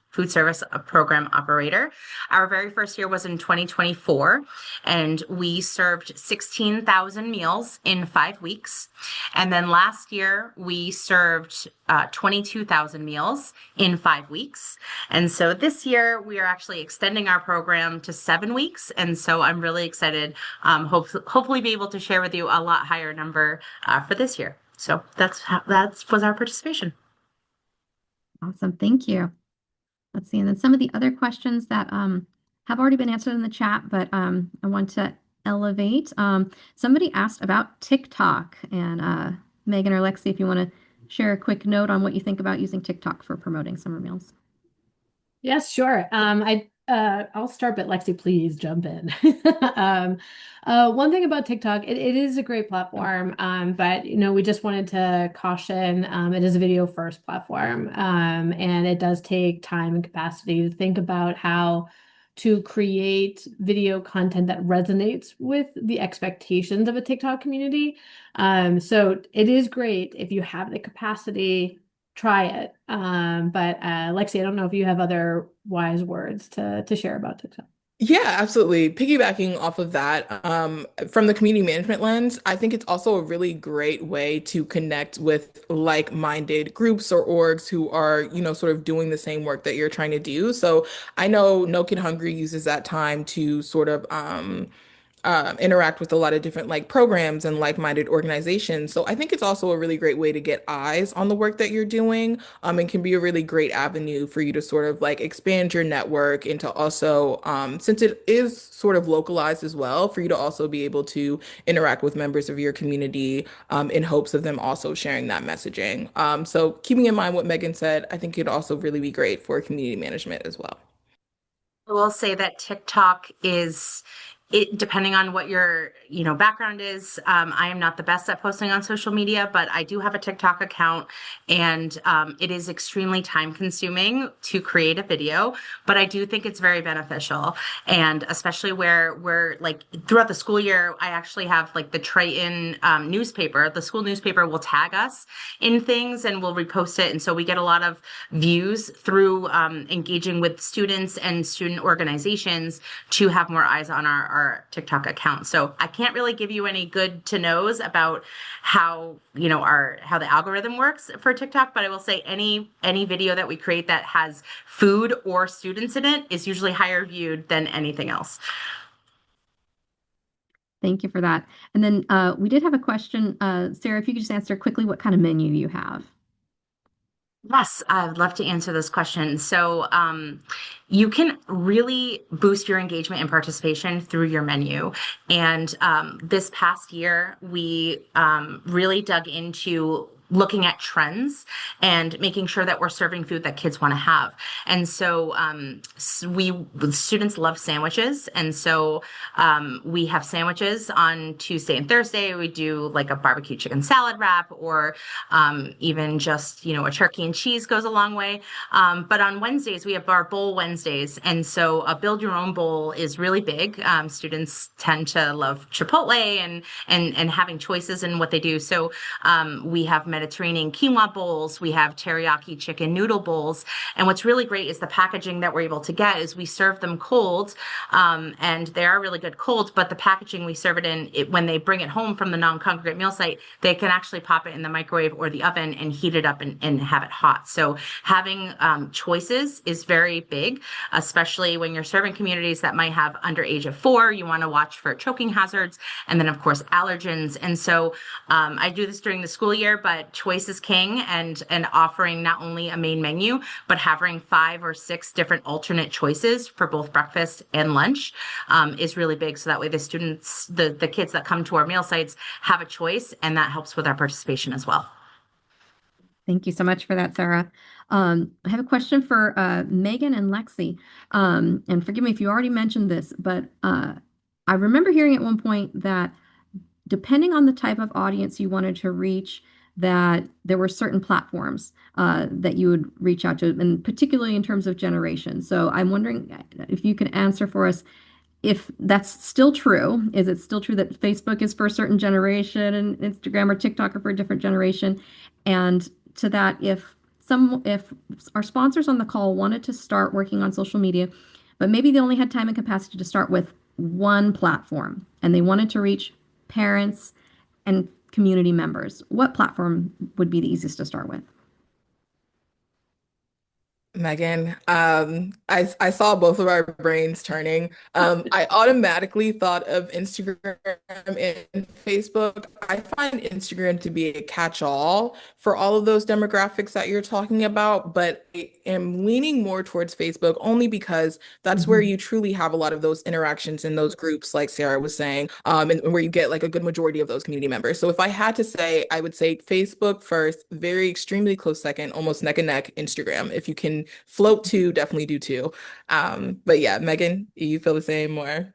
food service program operator. Our very first year was in 2024, and we served 16,000 meals in 5 weeks. And then last year, we served 22,000 meals in 5 weeks. And so this year, we are actually extending our program to 7 weeks. And so I'm really excited, hopefully be able to share with you a lot higher number for this year. So that was our participation. Awesome. Thank you. Let's see. And then some of the other questions that have already been answered in the chat, but I want to elevate. Somebody asked about TikTok, and Megan or Lexi, if you want to share a quick note on what you think about using TikTok for promoting summer meals. Yes, sure. I'll start, but Lexi, please jump in. One thing about TikTok, it is a great platform, but we just wanted to caution, it is a video first platform, and it does take time and capacity to think about how to create video content that resonates with the expectations of a TikTok community. So it is great if you have the capacity. Try it. But Lexi, I don't know if you have other wise words to share about TikTok. Yeah, absolutely. Piggybacking off of that, from the community management lens, I think it's also a really great way to connect with like-minded groups or orgs who are, sort of doing the same work that you're trying to do. So I know No Kid Hungry uses that time to sort of interact with a lot of different like programs and like-minded organizations. So I think it's also a really great way to get eyes on the work that you're doing, and can be a really great avenue for you to sort of like expand your network and to also, since it is sort of localized as well, for you to also be able to interact with members of your community, in hopes of them also sharing that messaging. So keeping in mind what Megan said, I think it'd also really be great for community management as well. I will say that TikTok is it depending on what your, background is. I am not the best at posting on social media, but I do have a TikTok account, and it is extremely time consuming to create a video, but I do think it's very beneficial. And especially where we're like throughout the school year, I actually have like the Triton newspaper. The school newspaper will tag us in things and we'll repost it. And so we get a lot of views through engaging with students and student organizations to have more eyes on our TikTok account. So I can't really give you any good to knows about how, how the algorithm works for TikTok, but I will say any video that we create that has food or students in it is usually higher viewed than anything else. Thank you for that. And then we did have a question. Sarah, if you could just answer quickly what kind of menu you have. Yes, I'd love to answer this question. So, you can really boost your engagement and participation through your menu. And this past year, we really dug into looking at trends and making sure that we're serving food that kids want to have. And so, students love sandwiches, and so we have sandwiches on Tuesday and Thursday. We do like a barbecue chicken salad wrap, or even just, a turkey and cheese goes a long way. But on Wednesdays, we have our bowl Wednesdays. And so a build your own bowl is really big. Students tend to love Chipotle and having choices in what they do. So we have Mediterranean quinoa bowls. We have teriyaki chicken noodle bowls. And what's really great is the packaging that we're able to get is we serve them cold. And they are really good cold, but the packaging we serve it in, when they bring it home from the non-congregate meal site, they can actually pop it in the microwave or the oven and heat it up and have it hot. So having choices is very big, especially when you're serving communities that might have under age of 4. You want to watch for choking hazards and then, of course, allergens. And so I do this during the school year, but choice is king, and offering not only a main menu, but having 5 or 6 different alternate choices for both breakfast and lunch is really big. So that way the students, the kids that come to our meal sites have a choice, and that helps with our participation as well. Thank you so much for that, Sarah. I have a question for Megan and Lexi. And forgive me if you already mentioned this, but I remember hearing at one point that depending on the type of audience you wanted to reach, that there were certain platforms that you would reach out to, and particularly in terms of generation. So I'm wondering if you can answer for us if that's still true. Is it still true that Facebook is for a certain generation and Instagram or TikTok are for a different generation? And to that, if our sponsors on the call wanted to start working on social media, but maybe they only had time and capacity to start with one platform and they wanted to reach parents and community members, what platform would be the easiest to start with? Megan, I saw both of our brains turning. I automatically thought of Instagram and Facebook. I find Instagram to be a catch-all for all of those demographics that you're talking about, but I am leaning more towards Facebook only because that's where Mhm. you truly have a lot of those interactions in those groups, like Sarah was saying, and where you get like a good majority of those community members. So if I had to say, I would say Facebook first, very extremely close second, almost neck and neck, Instagram. If you can float two, definitely do two. But yeah, Megan, you feel the same or?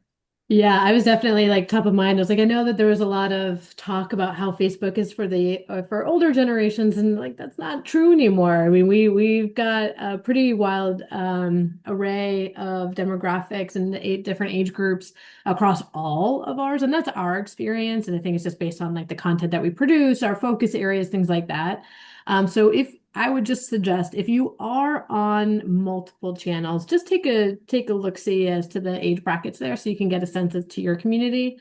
Yeah, I was definitely like top of mind. I was like, I know that there was a lot of talk about how Facebook is for the for older generations, and like that's not true anymore. I mean, we've got a pretty wild array of demographics and 8 different age groups across all of ours, and that's our experience. And I think it's just based on like the content that we produce, our focus areas, things like that. So if I would just suggest if you are on multiple channels, just take a look see as to the age brackets there so you can get a sense as to your community.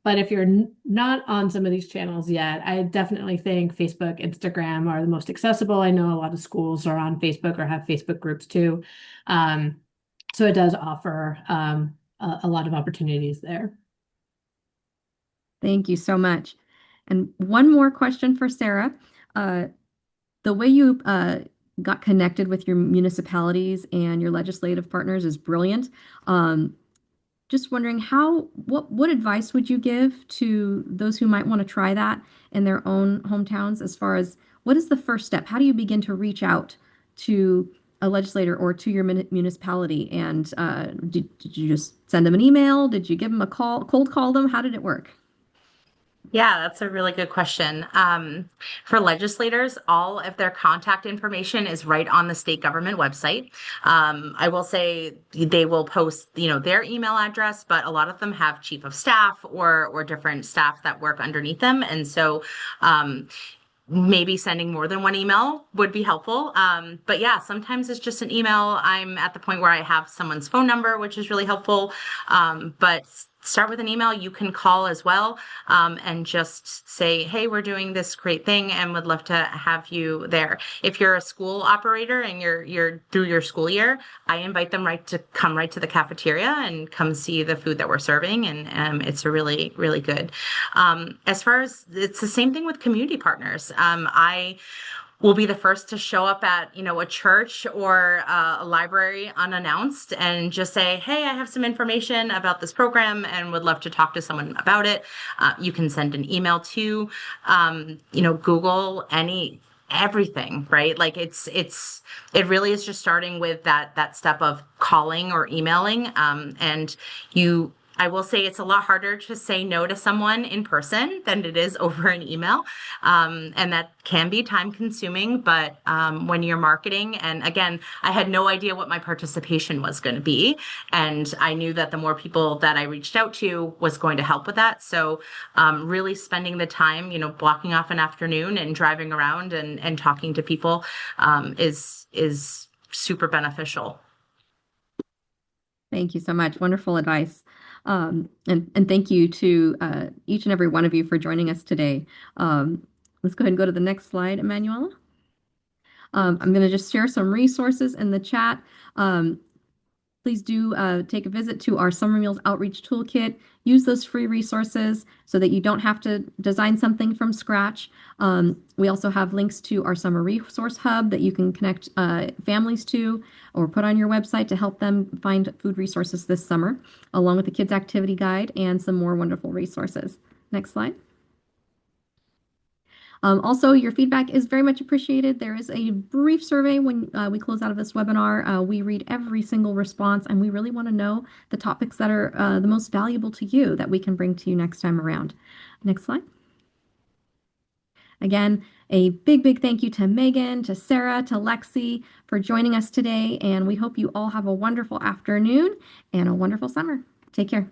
But if you're not on some of these channels yet, I definitely think Facebook, Instagram are the most accessible. I know a lot of schools are on Facebook or have Facebook groups too. So it does offer a lot of opportunities there. Thank you so much. And one more question for Sarah. Uh, the way you got connected with your municipalities and your legislative partners is brilliant. Um, just wondering what advice would you give to those who might want to try that in their own hometowns as far as what is the first step? How do you begin to reach out to a legislator or to your municipality? And did you just send them an email? Did you give them a call, cold call them? How did it work? Yeah, that's a really good question. For legislators, all of their contact information is right on the state government website. I will say they will post, their email address, but a lot of them have chief of staff or different staff that work underneath them, and so maybe sending more than one email would be helpful. But yeah, sometimes it's just an email. I'm at the point where I have someone's phone number, which is really helpful. But start with an email. You can call as well, and just say, hey, we're doing this great thing and would love to have you there. If you're a school operator and you're through your school year, I invite them to come right to the cafeteria and come see the food that we're serving. And it's a really, really good. As far as it's the same thing with community partners. I will be the first to show up at, a church or a library unannounced and just say, hey, I have some information about this program and would love to talk to someone about it. You can send an email to, Google everything, right? Like it really is just starting with that step of calling or emailing. And I will say it's a lot harder to say no to someone in person than it is over an email. And that can be time consuming, but when you're marketing, and again, I had no idea what my participation was going to be. And I knew that the more people that I reached out to was going to help with that. So really spending the time, blocking off an afternoon and driving around and talking to people is super beneficial. Thank you so much. Wonderful advice. And thank you to each and every one of you for joining us today. Let's go ahead and go to the next slide, Emanuela. I'm going to just share some resources in the chat. Please do take a visit to our Summer Meals Outreach Toolkit. Use those free resources so that you don't have to design something from scratch. We also have links to our Summer Resource Hub that you can connect families to or put on your website to help them find food resources this summer, along with the Kids Activity Guide and some more wonderful resources. Next slide. Also, your feedback is very much appreciated. There is a brief survey when we close out of this webinar. We read every single response, and we really want to know the topics that are the most valuable to you that we can bring to you next time around. Next slide. Again, a big, big thank you to Megan, to Sarah, to Lexi for joining us today, and we hope you all have a wonderful afternoon and a wonderful summer. Take care.